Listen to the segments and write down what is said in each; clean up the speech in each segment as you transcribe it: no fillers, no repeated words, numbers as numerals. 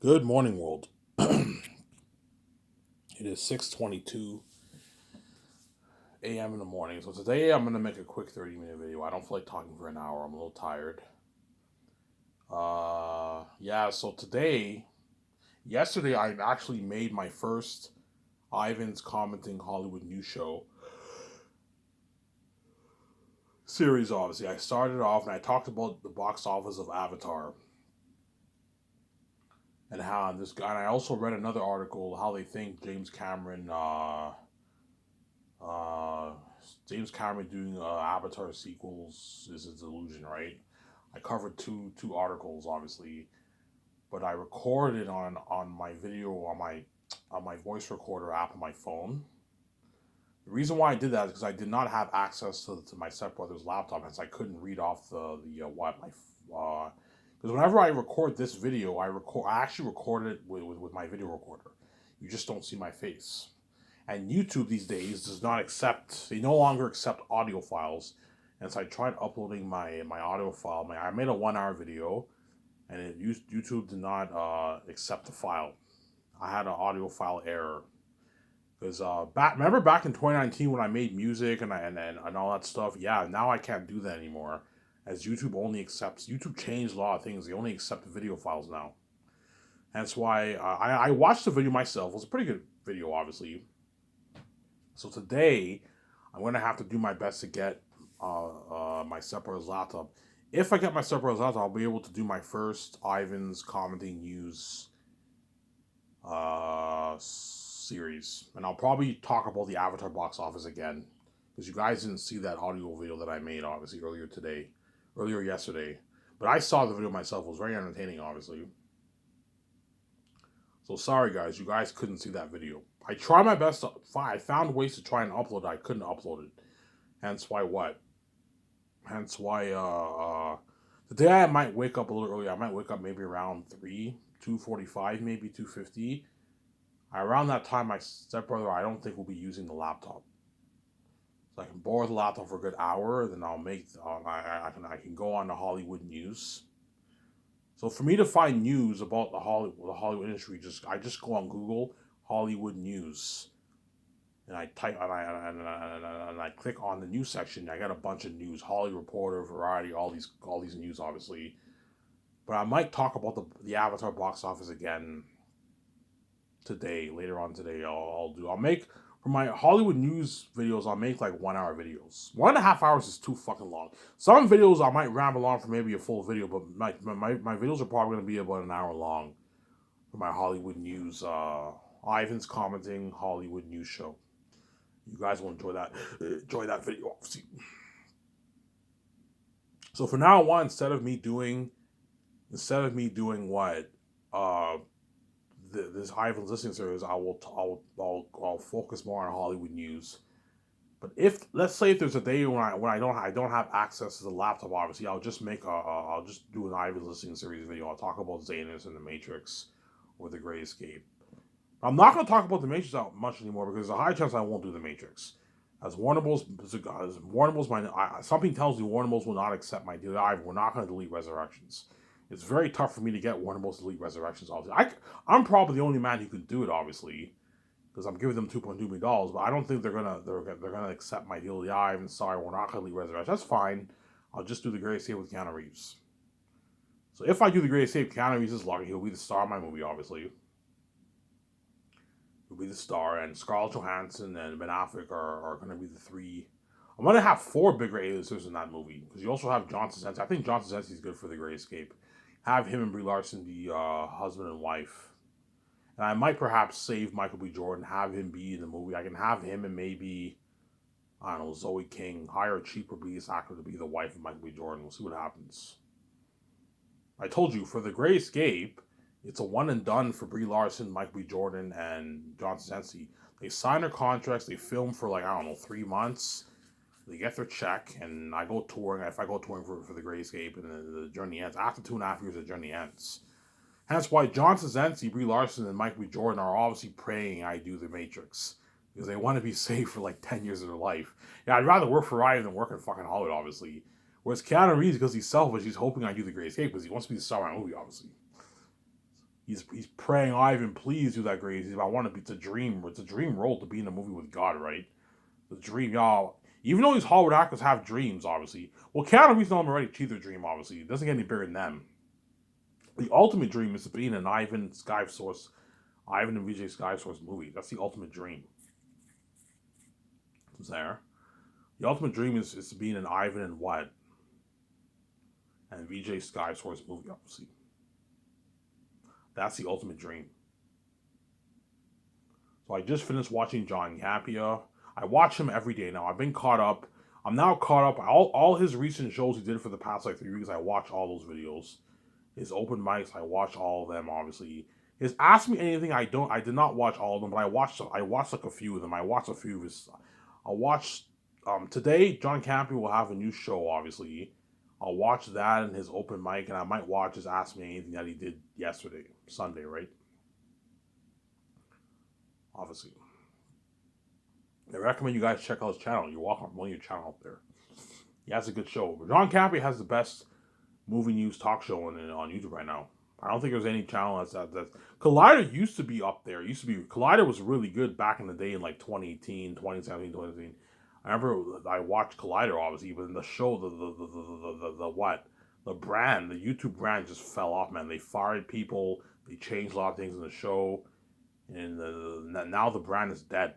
Good morning, world. It is 6:22 a.m. in the morning. So today I'm gonna make a quick 30-minute video. I don't feel like talking for an hour. I'm a little tired. Yeah. So yesterday, I actually made my first Ivan's commenting Hollywood news show series. Obviously, I started off and I talked about the box office of Avatar and how this guy. And I also read another article how they think Uh, James Cameron doing Avatar sequels is a delusion, right? I covered two articles, obviously, but I recorded on my video on my voice recorder app on my phone. The reason why I did that is because I did not have access to my stepbrother's laptop, and so I couldn't read off the what my because whenever I record this video, I actually record it with my video recorder. You just don't see my face. And YouTube these days does not accept, they no longer accept audio files. And so I tried uploading my audio file. I made a 1 hour video and YouTube did not accept the file. I had an audio file error. Because remember back in 2019 when I made music and all that stuff? Yeah, now I can't do that anymore. As YouTube changed a lot of things. They only accept video files now. That's why I watched the video myself. It was a pretty good video, obviously. So today, I'm going to have to do my best to get my stepbrother's laptop. If I get my stepbrother's laptop, I'll be able to do my first Ivan's Commenting News series. And I'll probably talk about the Avatar box office again. Because you guys didn't see that audio video that I made, obviously, earlier yesterday. But I saw the video myself. It was very entertaining, obviously. So sorry, guys. You guys couldn't see that video. I tried my best to find. I found ways to try and upload it. I couldn't upload it. Hence why what? Hence why today I might wake up a little early. I might wake up maybe around 2:45, maybe 2:50. Around that time, my stepbrother I don't think will be using the laptop. So I can borrow the laptop for a good hour. Then I'll make I can go on the Hollywood news. So for me to find news about the Hollywood industry, I just go on Google Hollywood news, and I type and I click on the news section. I got a bunch of news: Hollywood Reporter, Variety, all these news, obviously. But I might talk about the Avatar box office again today. Later on today, I'll make for my Hollywood news videos. I'll make like 1 hour videos. 1.5 hours is too fucking long. Some videos I might ramble on for maybe a full video, but my videos are probably gonna be about an hour long for my Hollywood news. Ivan's commenting Hollywood news show. You guys will enjoy that video, obviously. So for now on, instead of me doing what uh this Ivan's listening series, I'll focus more on Hollywood news. But if let's say if there's a day when I don't have access to the laptop, obviously I'll just do an Ivan's listening series video. I'll talk about Xanus and the Matrix or the Great Escape. I'm not going to talk about the Matrix out much anymore because there's a high chance I won't do the Matrix. Something tells me Warner Bros will not accept my deal. We're not going to delete Resurrections. It's very tough for me to get Warner Bros to delete Resurrections. Obviously, I'm probably the only man who can do it. Obviously, because I'm giving them $2.2 million, but I don't think they're gonna accept my deal. Yeah, I'm sorry, we're not going to delete Resurrections. That's fine. I'll just do the Great Escape with Keanu Reeves. So if I do the Great Escape, Keanu Reeves is lucky. He'll be the star of my movie, obviously. Will be the star, and Scarlett Johansson and Ben Affleck are going to be the three. I'm going to have four bigger A-listers in that movie because you also have John Krasinski. I think John Krasinski is good for The Great Escape. Have him and Brie Larson be husband and wife, and I might perhaps save Michael B. Jordan, have him be in the movie. I can have him and maybe I don't know Zoe King, hire a cheaper British actor to be the wife of Michael B. Jordan. We'll see what happens. I told you for The Great Escape, it's a one and done for Brie Larson, Michael B. Jordan, and John Krasinski. They sign their contracts. They film for like I don't know 3 months. They get their check, and I go touring. If I go touring for The Great Escape, and the journey ends after 2.5 years, the journey ends. Hence why John Krasinski, Brie Larson, and Michael B. Jordan are obviously praying I do The Matrix because they want to be safe for like 10 years of their life. Yeah, I'd rather work for Ryan than work in fucking Hollywood, obviously. Whereas Keanu Reeves, because he's selfish, he's hoping I do The Great Escape because he wants to be the star of my movie, obviously. He's praying, Ivan, please do that great. I want to be. It's a dream. It's a dream role to be in a movie with God, right? The dream, y'all. Even though these Hollywood actors have dreams, obviously. Well, Keanu Reeves and already achieved their dream, obviously. It doesn't get any bigger than them. The ultimate dream is to be in an Ivan and Vijay Skysource movie. That's the ultimate dream. There. The ultimate dream is to be in an Ivan and what? And Vijay Skysource movie, obviously. That's the ultimate dream. So I just finished watching John Capia. I watch him every day now. I've been caught up. I'm now caught up. All his recent shows he did for the past like 3 weeks, I watch all those videos. His open mics, I watch all of them, obviously. His Ask Me Anything, I did not watch all of them, but I watched like a few of them. I watched a few of his. I watched today. John Campy will have a new show, obviously. I'll watch that and his open mic, and I might watch his Ask Me Anything that he did yesterday, Sunday, right? Obviously. I recommend you guys check out his channel. You're welcome. I'm on your channel up there. He has a good show. But John Campy has the best movie news talk show on YouTube right now. I don't think there's any channel that's Collider used to be up there. Collider was really good back in the day in like 2018, 2017, 2018. I remember I watched Collider obviously, but in the show the what? The brand, the YouTube brand just fell off, man. They fired people, they changed a lot of things in the show, and now the brand is dead.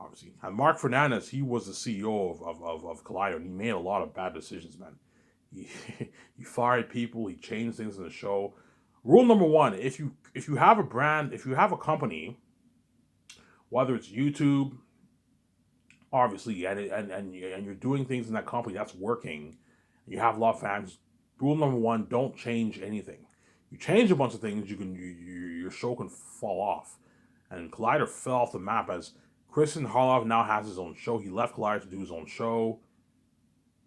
Obviously. And Mark Fernandez, he was the CEO of Collider, and he made a lot of bad decisions, man. He, he fired people, he changed things in the show. Rule number one, if you have a brand, if you have a company, whether it's YouTube, obviously, and you're doing things in that company that's working, you have a lot of fans, rule number one, don't change anything. You change a bunch of things, your show can fall off. And Collider fell off the map as Kristian Harloff now has his own show. He left Collider to do his own show.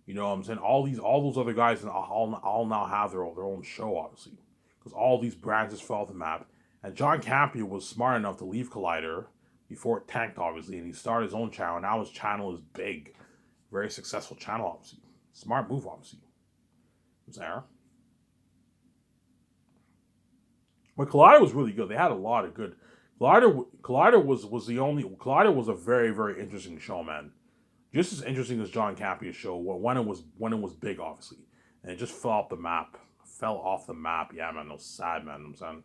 You know what I'm saying? All those other guys all now have their own show, obviously. Because all these brands just fell off the map. And John Campia was smart enough to leave Collider before it tanked, obviously. And he started his own channel. Now his channel is big. Very successful channel, obviously. Smart move, obviously. There. But Collider was really good. They had a lot of good. Collider was a very, very interesting show, man. Just as interesting as John Capia's show when it was big, obviously, and it just fell off the map. Fell off the map. Yeah, man, that was sad, man. I'm saying.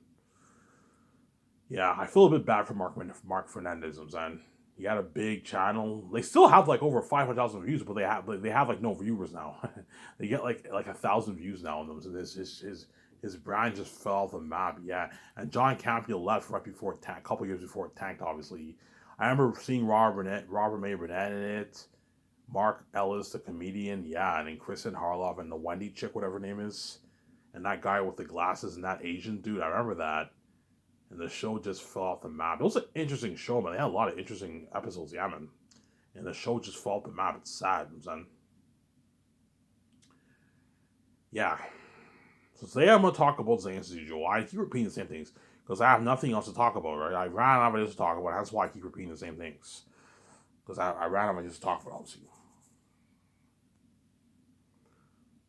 Yeah, I feel a bit bad for Mark Fernandez. I'm saying he had a big channel. They still have like over 500,000 views, but they have like no viewers now. They get like 1,000 views now on them. So his brand just fell off the map. Yeah, and John Campia left right before it tanked, a couple years before it tanked. Obviously, I remember seeing Robert May Burnett in it. Mark Ellis, the comedian, yeah, and then Kristian Harloff and the Wendy chick, whatever her name is, and that guy with the glasses and that Asian dude, I remember that. And the show just fell off the map. It was an interesting show, man. They had a lot of interesting episodes, yeah, man. And the show just fell off the map. It's sad, man. Yeah. So today I'm going to talk about Zayn as usual. I keep repeating the same things because I have nothing else to talk about, right? I ran out of ideas to talk about. That's why I keep repeating the same things. Because I ran out of ideas to talk about, obviously.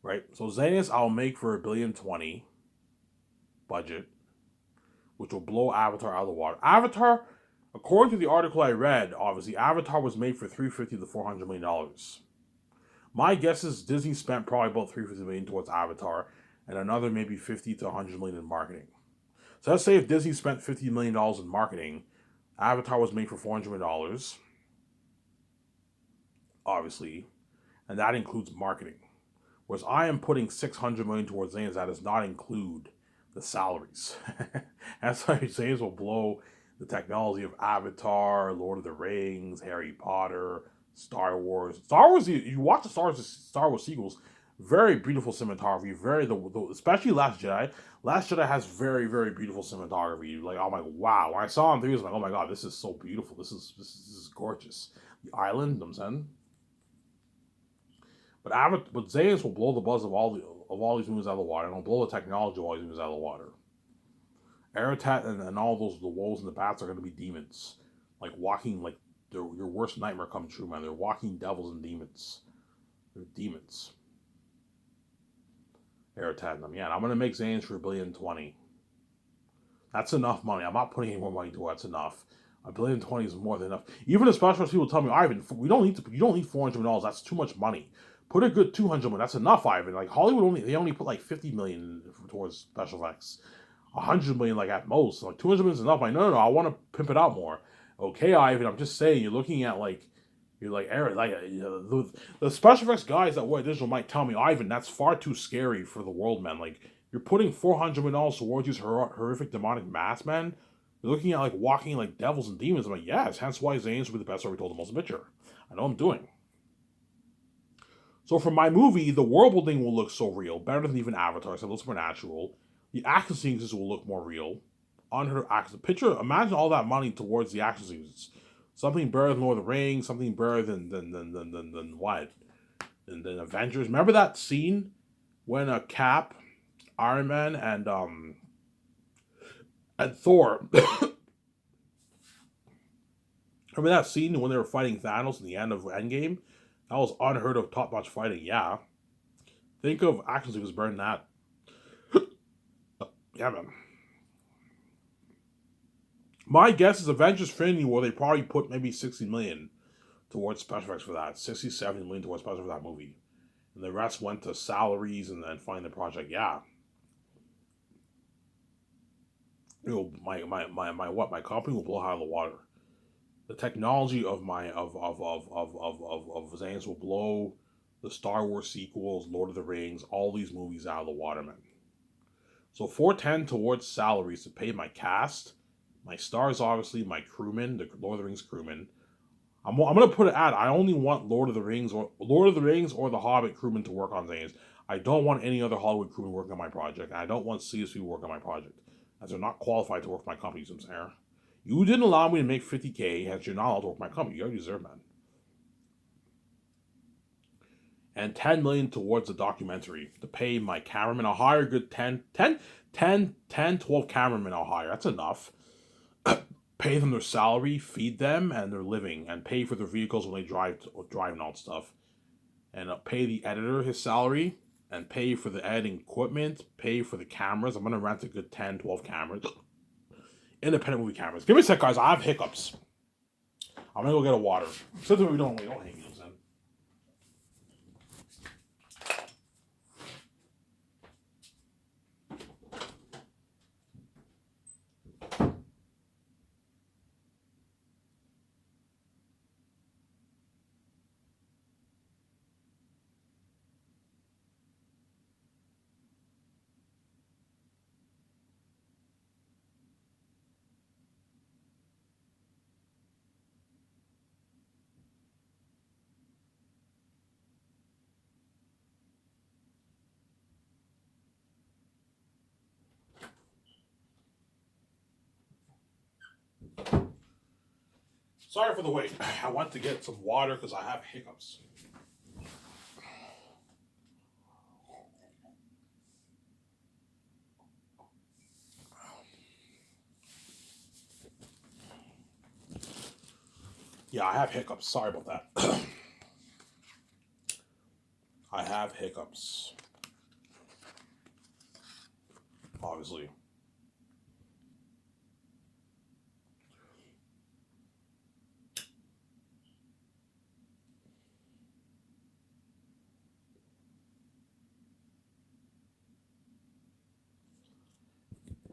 Right? So Zanus, I'll make for $1.02 billion budget, which will blow Avatar out of the water. Avatar, according to the article I read, obviously Avatar was made for $350 to $400 million. My guess is Disney spent probably about $350 million towards Avatar, and another maybe $50 to $100 million in marketing. So let's say if Disney spent $50 million in marketing, Avatar was made for $400 million, obviously, and that includes marketing. Whereas I am putting $600 million towards Zanes, that does not include the salaries. That's why Zanes will blow the technology of Avatar, Lord of the Rings, Harry Potter, Star Wars. Star Wars, you watch the Star Wars sequels, very beautiful cinematography, especially Last Jedi. Last Jedi has very, very beautiful cinematography. Like, I'm like, wow. When I saw it in theaters, I'm like, oh my god, this is so beautiful. This is gorgeous. The island, I'm saying. But Zayas will blow the buzz of all these movies out of the water, and will blow the technology of all these movies out of the water. Aratat and all the wolves and the bats are going to be demons, like walking, like your worst nightmare come true, man. They're walking devils and demons. They're demons. Air Tandem. Yeah, and I'm gonna make Zane's for $1,020,000,000. That's enough money. I'm not putting any more money to it. That's enough. $1,020,000,000 is more than enough. Even the specialist people tell me, Ivan, we don't need to. You don't need $400,000,000. That's too much money. Put a good $200,000,000. That's enough, Ivan. Like Hollywood only put like $50,000,000 towards special effects. $100,000,000 like at most. Like $200,000,000 is enough. Like no. I want to pimp it out more. Okay, Ivan. I'm just saying. You're looking at like. You're like Eric, like the special effects guys at White Digital might tell me, Ivan, that's far too scary for the world, man. Like you're putting $400,000,000 towards these horrific demonic masks, man. You're looking at like walking like devils and demons. I'm like, yes, hence why Zane's will be the best story told the most picture. I know I'm doing. So for my movie, the world building will look so real, better than even Avatar. So it looks more natural. The action sequences will look more real. Unheard of action. Picture, imagine all that money towards the action sequences. Something better than Lord of the Rings. Something better than what? Than Avengers. Remember that scene when Cap, Iron Man, and Thor. Remember that scene when they were fighting Thanos in the end of Endgame? That was unheard of top-notch fighting. Yeah. Think of action sequences better than that. Yeah, man. My guess is Avengers Infinity War, they probably put maybe $60,000,000 towards special effects for that. 60, $70,000,000 towards special for that movie. And the rest went to salaries and then funding the project. Yeah. You know, my company will blow out of the water. The technology of Zane's will blow the Star Wars sequels, Lord of the Rings, all these movies out of the water, man. So 410 towards salaries to pay my cast, my stars, obviously, my crewmen, the Lord of the Rings crewmen. I'm gonna put it at I only want Lord of the Rings or the Hobbit crewmen to work on Zane's. I don't want any other Hollywood crewmen working on my project. And I don't want CSV work on my project, as they're not qualified to work for my company. Here, you didn't allow me to make $50,000, hence you're not allowed to work for my company. You already deserve, man. And $10,000,000 towards the documentary to pay my cameraman. I'll hire a good 10, 12 cameramen. I'll hire. That's enough. Pay them their salary, feed them, and their living, and pay for their vehicles when they drive and all that stuff. And pay the editor his salary, and pay for the editing equipment, pay for the cameras. I'm going to rent a good 10, 12 cameras. Independent movie cameras. Give me a sec, guys. I have hiccups. I'm going to go get a water. Since we don't hang these in. Sorry for the wait. I went to get some water because I have hiccups. Yeah, I have hiccups. Sorry about that. I have hiccups. Obviously.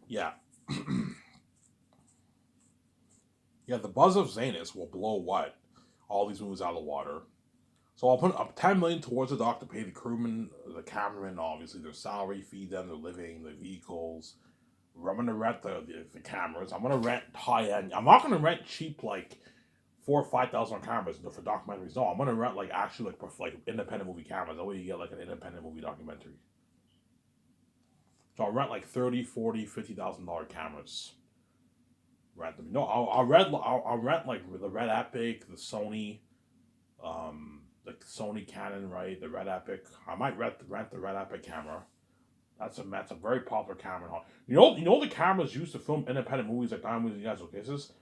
Yeah. Yeah, the buzz of Zanus will blow what? All these movies out of the water. So I'll put up $10,000,000 towards the dock to pay the crewmen, the cameramen, obviously their salary, feed them, their living, their vehicles. I'm gonna rent the cameras. I'm gonna rent high end. I'm not gonna rent cheap like $4,000 or $5,000 cameras for documentaries. No, I'm gonna rent like actually like independent movie cameras. That way you get like an independent movie documentary. So I'll rent like $30,000, $40,000, $50,000 cameras. Rent them. No, I'll rent like the Red Epic, the Sony, the Sony Canon, right? The Red Epic. I might rent the Red Epic camera. That's a very popular camera. You know the cameras used to film independent movies like Diamond Movies and Guys Cases.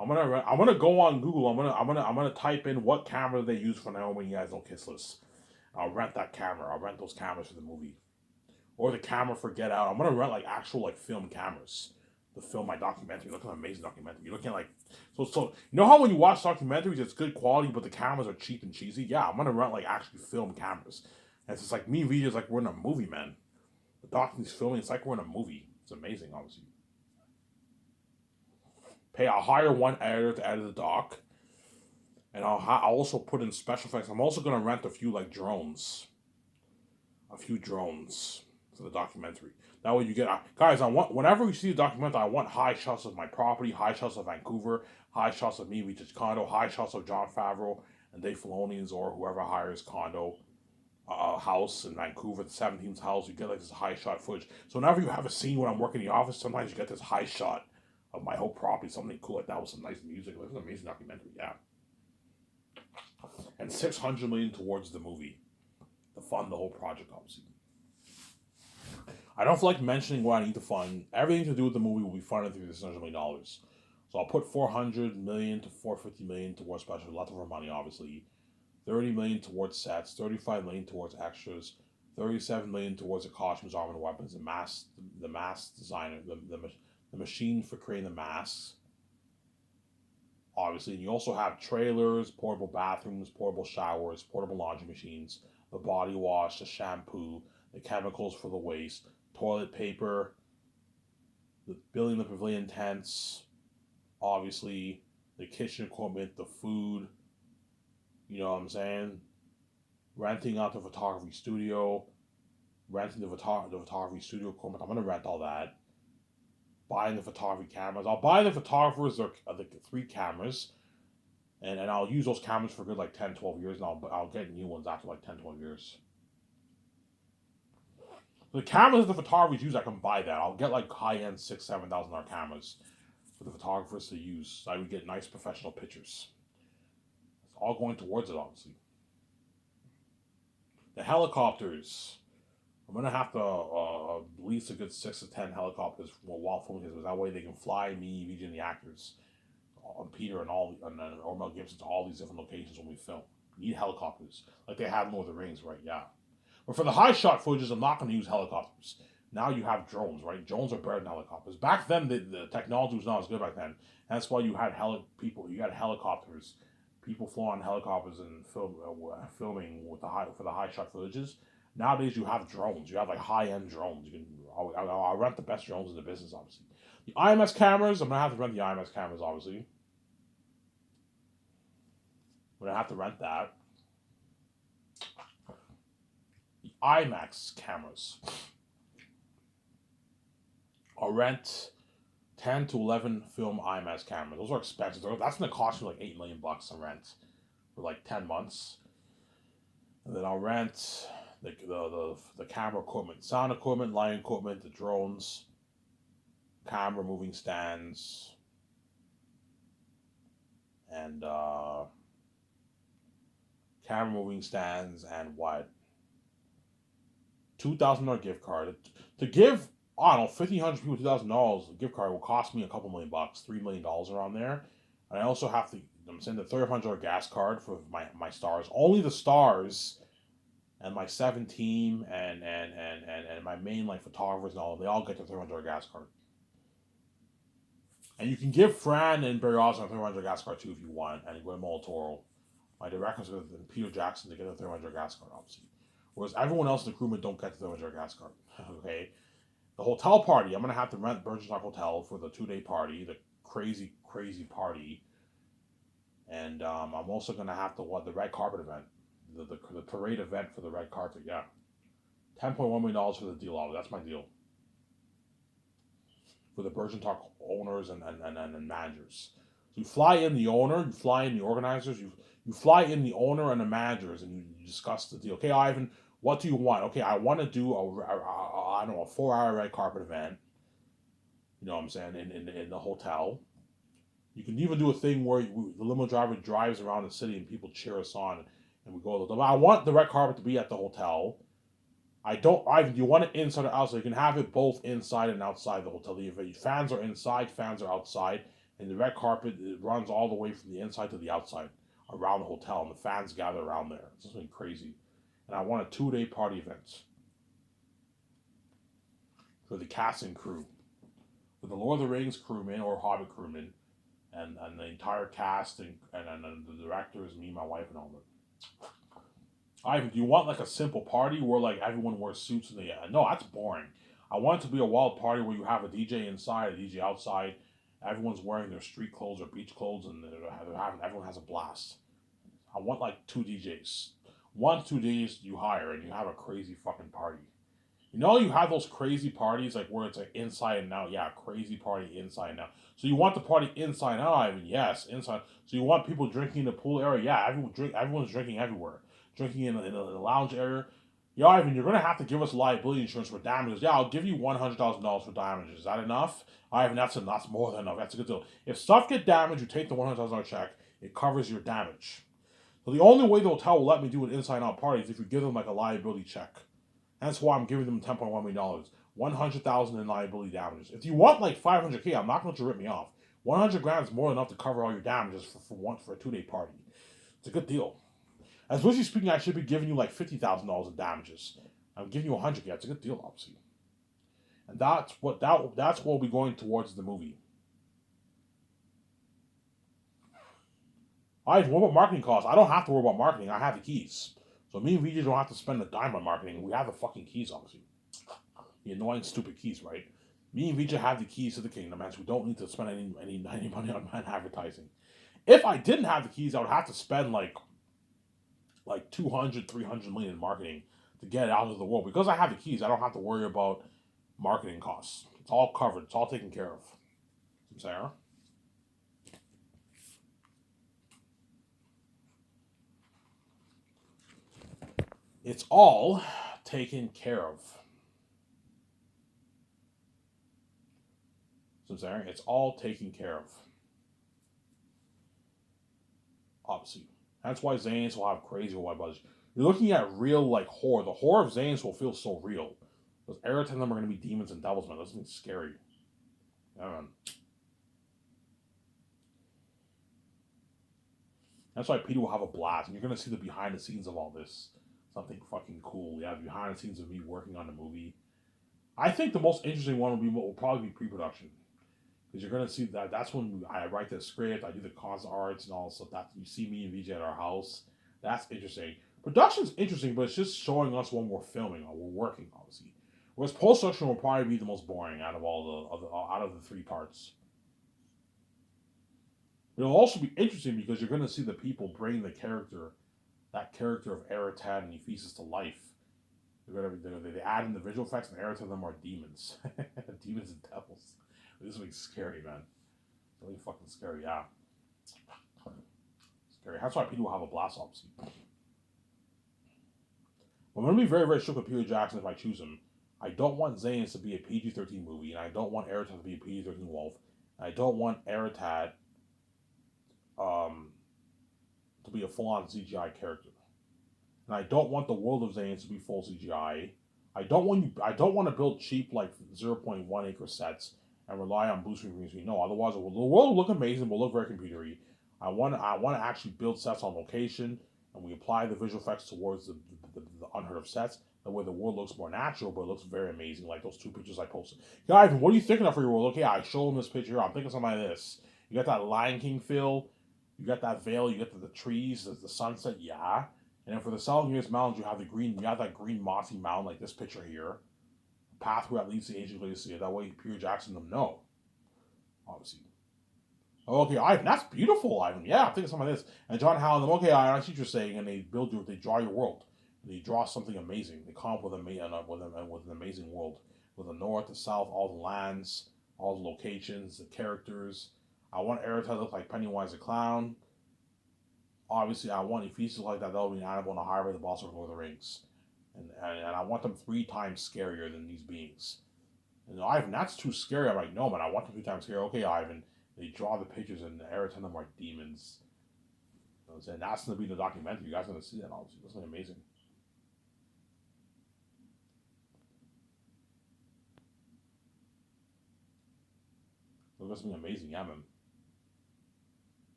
I'm gonna go on Google. I'm gonna type in what camera they use for Naomi and Guys No Kiss List. I'll rent that camera. I'll rent those cameras for the movie. or the camera for Get Out. I'm gonna rent like actual like film cameras to film my documentary. Look at an amazing documentary. You're looking at like so you know how when you watch documentaries it's good quality but the cameras are cheap and cheesy? Yeah, I'm gonna rent like actually film cameras. And it's just like me videos like we're in a movie, man. The docu's filming, it's like we're in a movie. It's amazing, obviously. I'll hire one editor to edit the doc. And I'll also put in special effects. I'm also gonna rent a few like drones. A few drones for the documentary. That way you get guys. I want whenever we see a documentary, I want high shots of my property, high shots of Vancouver, high shots of me, which is condo, high shots of Jon Favreau and Dave Filoni's or whoever hires condo, house in Vancouver, the 17th house. You get like this high shot footage. So whenever you have a scene when I'm working in the office, sometimes you get this high shot of my whole property, something cool like that with some nice music. It was an amazing documentary, yeah. And 600 million towards the movie to fund the whole project, obviously. I don't feel like mentioning what I need to fund. Everything to do with the movie will be funded through this $600 million. So I'll put 400 million to 450 million towards special leftover money, obviously. 30 million towards sets, 35 million towards extras, 37 million towards the costumes, armor, and weapons, the mask designer, the machine for creating the masks. Obviously, and you also have trailers, portable bathrooms, portable showers, portable laundry machines, the body wash, the shampoo, the chemicals for the waste, toilet paper, the building the pavilion tents, obviously, the kitchen equipment, the food, you know what I'm saying? Renting out the photography studio, renting the photography studio equipment. I'm going to rent all that. Buying the photography cameras. I'll buy the photographers the 3 cameras, and I'll use those cameras for good like 10, 12 years, and I'll get new ones after like 10, 12 years. The cameras that the photographers use, I can buy that. I'll get like high-end $6,000, $7,000 cameras for the photographers to use. So I would get nice professional pictures. It's all going towards it, obviously. The helicopters. I'm gonna have to lease a good 6 to 10 helicopters while filming this. That way they can fly me, VJ, and the actors, Peter, and or Mel Gibson to all these different locations when we film. You need helicopters, like they have in Lord of the Rings, right? Yeah. But for the high shot footages, I'm not going to use helicopters. Now you have drones, right? Drones are better than helicopters. Back then, the technology was not as good back then. That's why you had You had helicopters. People flew on helicopters and filming with for the high shot footages. Nowadays, you have drones. You have like high end drones. I'll rent the best drones in the business, obviously. The IMS cameras, I'm gonna have to rent the IMS cameras, obviously. I'm gonna have to rent that. The IMAX cameras. I'll rent 10 to 11 film IMAX cameras. Those are expensive. That's gonna cost me like $8 million to rent for like 10 months. And then I'll rent the camera equipment, sound equipment, lighting equipment, the drones, camera moving stands, and camera moving stands, and what? $2,000 gift card. To give, I don't know, 1,500 people $2,000 gift card will cost me a couple $1 million, $3 million around there. And I also have to, I'm saying the $3,500 gas card for my stars. Only the stars and my 7 team and my main like photographers and all, they all get the $300 gas card. And you can give Fran and Barry Osborne a $300 gas card too if you want, and Guillermo del Toro, my directors, and Peter Jackson to get a $300 gas card, obviously. Whereas everyone else in the crewman don't get the $300 gas card. Okay? The hotel party, I'm going to have to rent Birchstock Hotel for the 2-day party, the crazy, crazy party. And I'm also going to have to, the red carpet event, the parade event for the red carpet, yeah. $10.1 million for the deal, that's my deal. For the Birchstock owners and managers. So you fly in the owner, you fly in the organizers, you fly in the owner and the managers, and you discuss the deal. Okay, Ivan, what do you want? Okay, I want to do I don't know, a 4-hour red carpet event. You know what I'm saying? In the hotel. You can even do a thing where the limo driver drives around the city and people cheer us on, and we go. I want the red carpet to be at the hotel. Ivan, do you want it inside or outside? You can have it both inside and outside the hotel. The fans are inside, fans are outside, and the red carpet, it runs all the way from the inside to the outside around the hotel, and the fans gather around there. It's something crazy. And I want a 2-day party event. for the cast and crew, for the Lord of the Rings crewmen or Hobbit crewmen, and the entire cast and the directors, me, my wife, and all that. Ivan, do you want like a simple party where like everyone wears suits and no, that's boring. I want it to be a wild party where you have a DJ inside, a DJ outside. Everyone's wearing their street clothes or beach clothes, and everyone has a blast. I want like two DJs. 1 2 days you hire and you have a crazy fucking party. You know you have those crazy parties like where it's like inside and out. Yeah, crazy party inside and out. So you want the party inside and out, Ivan? Yes, inside. So you want people drinking in the pool area? Yeah, everyone's drinking everywhere. Drinking in the lounge area. Yeah, Ivan, you're gonna have to give us liability insurance for damages. Yeah, I'll give you $100,000 for damages. Is that enough? Ivan, that's more than enough. That's a good deal. If stuff get damaged, you take the $100,000 check. It covers your damage. So the only way the hotel will let me do an inside out party is if you give them like a liability check. That's why I'm giving them $10.1 million, $100,000 in liability damages. If you want like $500K, I'm not going to rip me off. 100 grand is more than enough to cover all your damages for a 2 day party. It's a good deal. As loosely speaking, I should be giving you like $50,000 in damages. I'm giving you 100K. That's a good deal, obviously. And that's what we'll be going towards the movie. All right, what about marketing costs? I don't have to worry about marketing. I have the keys. So me and VJ don't have to spend a dime on marketing. We have the fucking keys, obviously. The annoying, stupid keys, right? Me and VJ have the keys to the kingdom, and so we don't need to spend any money on advertising. If I didn't have the keys, I would have to spend like 200, 300 million in marketing to get it out of the world. Because I have the keys, I don't have to worry about marketing costs. It's all covered. It's all taken care of. Sarah? It's all taken care of. Sarah, it's all taken care of. Obviously. That's why Zanes will have crazy white budgets. You're looking at real like horror. The horror of Zanes will feel so real. Because Eretz and them are going to be demons and devils, man. That's going to be scary. Yeah, man. That's why Peter will have a blast. And you're going to see the behind the scenes of all this. Something fucking cool. Yeah, behind the scenes of me working on the movie. I think the most interesting one will probably be pre-production. Because you're going to see that's when I write the script, I do the cause arts and all. So that you see me and VJ at our house. That's interesting. Production's interesting, but it's just showing us when we're filming or we're working, obviously. Whereas post-production will probably be the most boring out of the 3 parts. It'll also be interesting because you're going to see the people bring that character of Eretad and Ephesus to life. They add in the visual effects, and Eretad of them are demons, demons and devils. This will be scary, man. Really fucking scary, yeah. Scary. That's why people will have a blast, obviously. I'm going to be very, very strict with Peter Jackson if I choose him. I don't want Zanes to be a PG-13 movie, and I don't want Eretad to be a PG-13 wolf. And I don't want Eretad to be a full-on CGI character. And I don't want the world of Zanes to be full CGI. I don't want to build cheap like 0.1 acre sets and rely on blue screen green screen. No, otherwise the world will look amazing, will look very computery. I want to actually build sets on location, and we apply the visual effects towards the unheard of sets. That way the world looks more natural, but it looks very amazing, like those 2 pictures I posted. Guys, what are you thinking of for your world? Okay, I show them this picture here. I'm thinking something like this. You got that Lion King feel. You got that veil. You got the trees, the sunset. Yeah. And then for the Southern Mountains, you have that green mossy mountain like this picture here. A pathway that leads to ancient glacier. That way Peter Jackson them know. Obviously. Okay, Ivan, that's beautiful, Ivan. Yeah, I'm thinking something like this. And John Howland, okay, I see what you're saying, and they draw your world. And they draw something amazing. They come up with an amazing world. With the north, the south, all the lands, all the locations, the characters. I want Eric to look like Pennywise the Clown. Obviously, I want Ephesus like that. That'll be an animal on the highway, the boss of Lord of the Rings. And I want them 3 times scarier than these beings. And Ivan, that's too scary. I'm like, no, man, I want them 3 times scarier. Okay, Ivan. They draw the pictures, and Eretz and them are demons. You know what I'm saying? That's going to be the documentary. You guys are going to see that, obviously. That's going to be amazing. That's going to be amazing, yeah, man.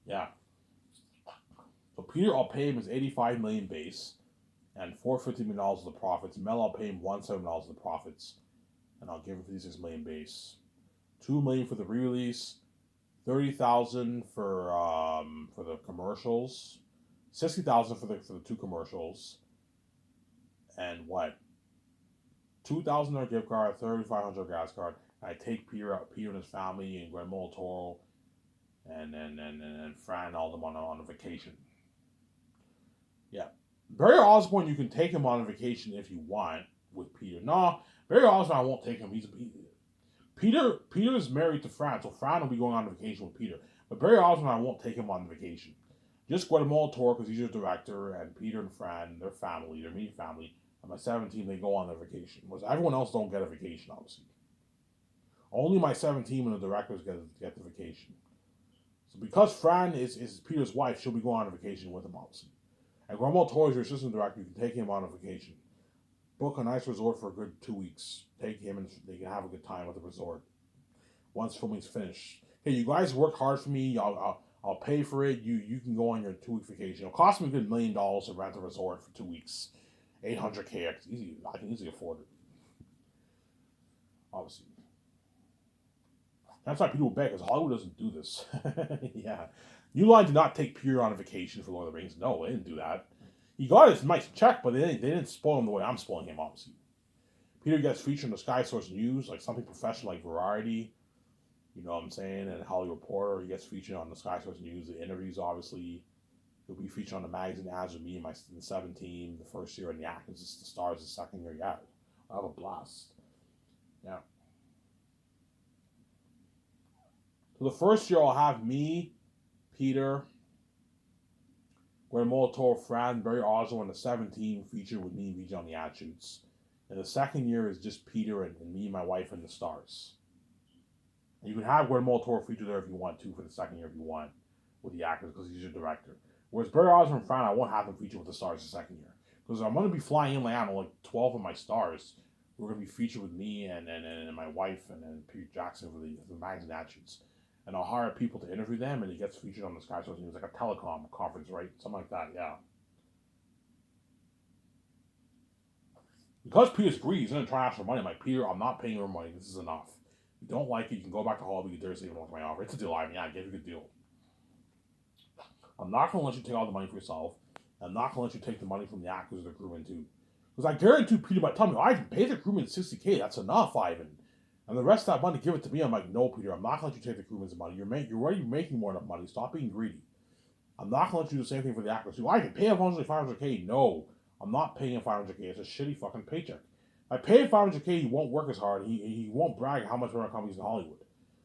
Yeah. So Peter, I'll pay him his 85 million base, and $450 of the profits. Mel, I'll pay him $170 of the profits, and I'll give him 56 million base. $2 million for the re-release, 30,000 for the commercials, 60,000 for the two commercials, and what? $2,000 gift card, $3,500 gas card. I take Peter and his family and Guillermo del Toro and Fran and all them on a vacation. Yeah. Barry Osborne, you can take him on a vacation if you want with Peter. No, Barry Osborne, I won't take him. Peter's married to Fran, so Fran will be going on vacation with Peter. But Barry Osborne, I won't take him on vacation. Just Guillermo del Toro, because he's your director, and Peter and Fran, their family, their immediate family. And my 17, they go on their vacation. Whereas everyone else don't get a vacation, obviously. Only my 17 and the directors get the vacation. So because Fran is Peter's wife, she'll be going on a vacation with him, obviously. And Guillermo del Toro is your assistant director. You can take him on a vacation. Book a nice resort for a good 2 weeks. Take him and they can have a good time at the resort. Once filming's finished. Hey, you guys work hard for me. I'll pay for it. You can go on your 2 week vacation. It'll cost me a good $1 million to rent a resort for 2 weeks. $800K. I can easily afford it. Obviously. That's why people beg, because Hollywood doesn't do this. Yeah. New Line did not take Peter on a vacation for Lord of the Rings. No, they didn't do that. He got his nice check, but they didn't spoil him the way I'm spoiling him, obviously. Peter gets featured in the Sky Source News, like something professional like Variety. You know what I'm saying? And Hollywood Reporter, he gets featured on the Sky Source News, the interviews, obviously. He'll be featured on the magazine ads with me in my 17, the first year, and the actors, the stars, the second year. Yeah, I'll have a blast. Yeah. So the first year I'll have me, Peter, Guillermo del Toro, Fran, Barry Oswald, and the 17 featured with me and VJ on the ad shoots. And the second year is just Peter and me, my wife, and the stars. And you can have Guillermo del Toro featured there if you want to for the second year if you want with the actors because he's your director. Whereas Barry Oswald and Fran, I won't have them featured with the stars the second year. Because I'm going to be flying in Leano, like 12 of my stars. We're going to be featured with me and my wife and Pete Jackson for the magazine ad shoots. And I'll hire people to interview them, and it gets featured on the Sky Source News, like a telecom conference, right? Something like that, yeah. Because Peter's greedy, he's going to try and ask for money. I'm like, Peter, I'm not paying your money. This is enough. If you don't like it, you can go back to Hollywood. You dare say you don't like my offer. It's a deal. I mean, I gave you a good deal. I'm not going to let you take all the money for yourself. I'm not going to let you take the money from the actors or the crewmen, too. Because I guarantee Peter might tell me, Ivan, pay the crewmen $60K. That's enough, Ivan. And the rest of that money, give it to me. I'm like, no, Peter, I'm not going to let you take the crewmen's money. You're already making more enough money. Stop being greedy. I'm not going to let you do the same thing for the actors. So I can pay him $500K. No, I'm not paying him $500K. It's a shitty fucking paycheck. If I pay him $500K, he won't work as hard. He won't brag how much more companies in Hollywood.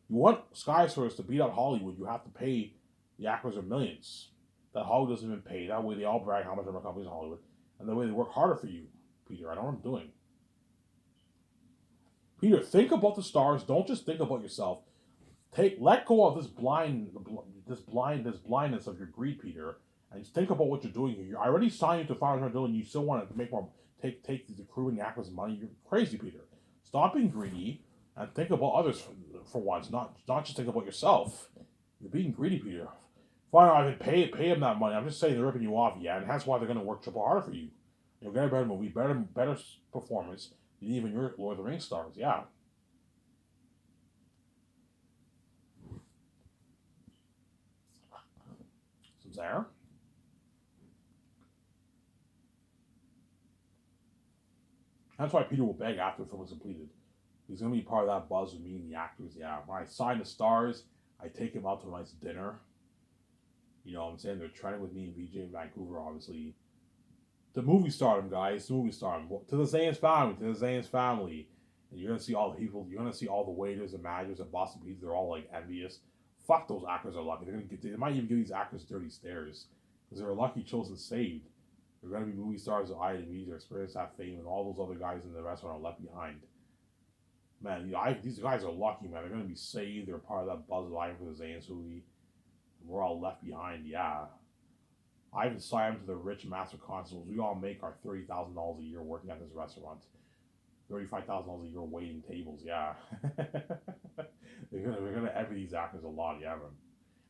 You want Sky Source to beat out Hollywood, you have to pay the actors of millions that Hollywood doesn't even pay. That way they all brag how much more companies in Hollywood. And that way they work harder for you, Peter. I know what I'm doing. Peter, think about the stars. Don't just think about yourself. Let go of this blindness of your greed, Peter, and think about what you're doing here. I already signed you to $500 million. You still want to make more? Take the crew and the actors' money. You're crazy, Peter. Stop being greedy and think about others for once. Not just think about yourself. You're being greedy, Peter. Fine, I can pay him that money. I'm just saying they're ripping you off, yeah, and that's why they're going to work triple harder for you. You'll get a better movie, better performance than even your Lord of the Rings stars, yeah. There. That's why Peter will beg after the film is completed. He's going to be part of that buzz with me and the actors. Yeah, when I sign the stars, I take him out to a nice dinner. You know what I'm saying? They're training with me and VJ in Vancouver, obviously. The movie stardom, guys. The movie stardom. To the Zane's family. To the Zane's family. And you're going to see all the people. You're going to see all the waiters and managers at Boston Pizza. They're all like envious. Fuck, those actors are lucky. They might even give these actors dirty stares because they were lucky chosen saved. They're going to be movie stars of IMDb, their experience, that fame, and all those other guys in the restaurant are left behind. Man, these guys are lucky, man. They're going to be saved. They're part of that buzz line for the Zane's movie. We're all left behind, yeah. I even signed to the rich master constables. We all make our $30,000 a year working at this restaurant. $35,000 a year waiting tables, yeah. We're gonna envy these actors a lot, yeah, man.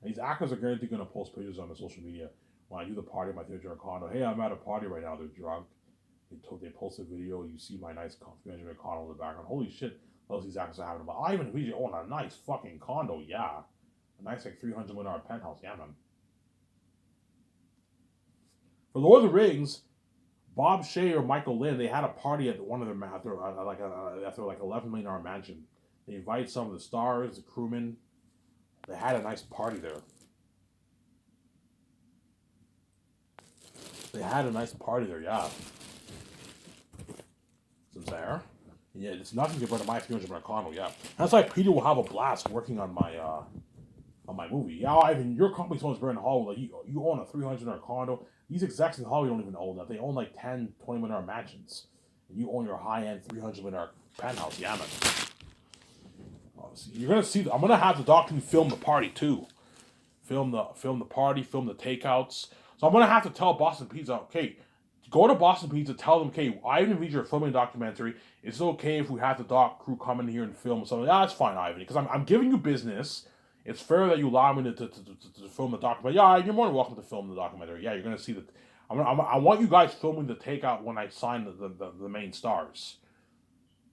And these actors are gonna post pictures on the social media when I do the party at my theater condo. Hey, I'm at a party right now. They're drunk. They posted a video. You see my nice Benjamin condo in the background. Holy shit, those these actors are having about. I even Vijay own a nice fucking condo. Yeah, a nice like $300 million penthouse. Yeah, man. For Lord of the Rings, Bob Shea or Michael Lynn, they had a party at one of their after like $11 million mansion. They invited some of the stars, the crewmen. They had a nice party there. Yeah. Some there. Yeah, it's nothing compared to my $300 million condo. Yeah, that's why Peter will have a blast working on my movie. Yeah, Ivan, your company's supposed to be in Hollywood. Like you own a $300 million condo. These execs in Hollywood don't even own that. They own like 10, $20 million mansions. And you own your high-end $300 million penthouse. Yeah, man. You're gonna see. I'm gonna have the documentary film the party too. Film the party. Film the takeouts. So I'm gonna have to tell Boston Pizza, okay, go to Boston Pizza. Tell them, okay, Ivan and Vijay are filming a documentary. Is it okay if we have the doc crew come in here and film something? Yeah, that's fine, Ivan, because I'm giving you business. It's fair that you allow me to film the documentary. Yeah, you're more than welcome to film the documentary. Yeah, you're gonna see that. I want you guys filming the takeout when I sign the main stars.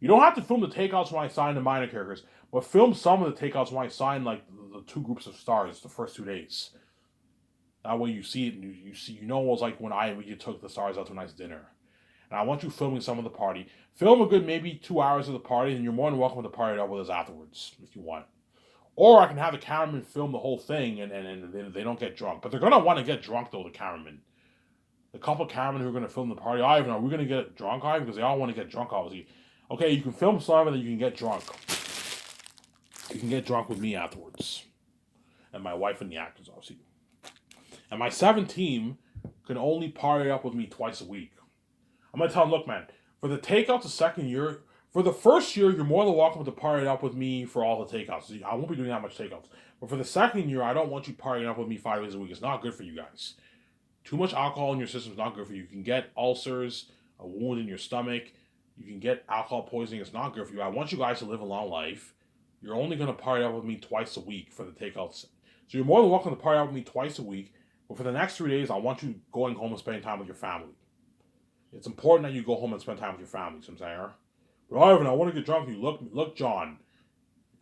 You don't have to film the takeouts when I sign the minor characters, but film some of the takeouts when I sign like the two groups of stars the first 2 days. That way you see it and you know it was like when you took the stars out to a nice dinner. And I want you filming some of the party. Film a good maybe 2 hours of the party, and you're more than welcome to party it up with us afterwards if you want. Or I can have the cameraman film the whole thing and they don't get drunk. But they're going to want to get drunk, though, the cameraman. The couple of cameramen who are going to film the party, Ivan, are we going to get drunk, Ivan? Because they all want to get drunk, obviously. Okay, you can film some and then you can get drunk. You can get drunk with me afterwards. And my wife and the actors, obviously. And my 7th team can only party up with me twice a week. I'm going to tell them, look, man, for the takeouts the second year, for the first year, you're more than welcome to party up with me for all the takeouts. I won't be doing that much takeouts. But for the second year, I don't want you partying up with me 5 days a week. It's not good for you guys. Too much alcohol in your system is not good for you. You can get ulcers, a wound in your stomach. You can get alcohol poisoning. It's not good for you. I want you guys to live a long life. You're only going to party up with me twice a week for the takeouts. So you're more than welcome to party up with me twice a week. But for the next 3 days, I want you going home and spending time with your family. It's important that you go home and spend time with your family, so I'm saying. But Ivan, I want to get drunk with you. Look, John.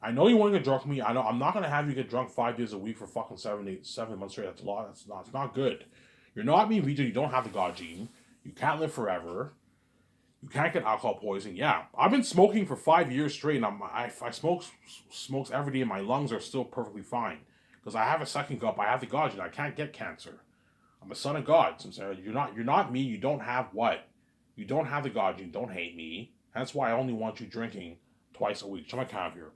I know you want to get drunk with me. I know I'm not going to have you get drunk 5 days a week for fucking 7 months straight. That's a lot. It's not good. You're not me, Vijay. You don't have the God gene. You can't live forever. You can't get alcohol poisoning. Yeah, I've been smoking for 5 years straight, and I smoke smokes every day, and my lungs are still perfectly fine because I have a second gut. I have the God gene. I can't get cancer. I'm a son of God. So Sarah, you're not me. You don't have what? You don't have the God gene. Don't hate me. That's why I only want you drinking twice a week. Show my count here.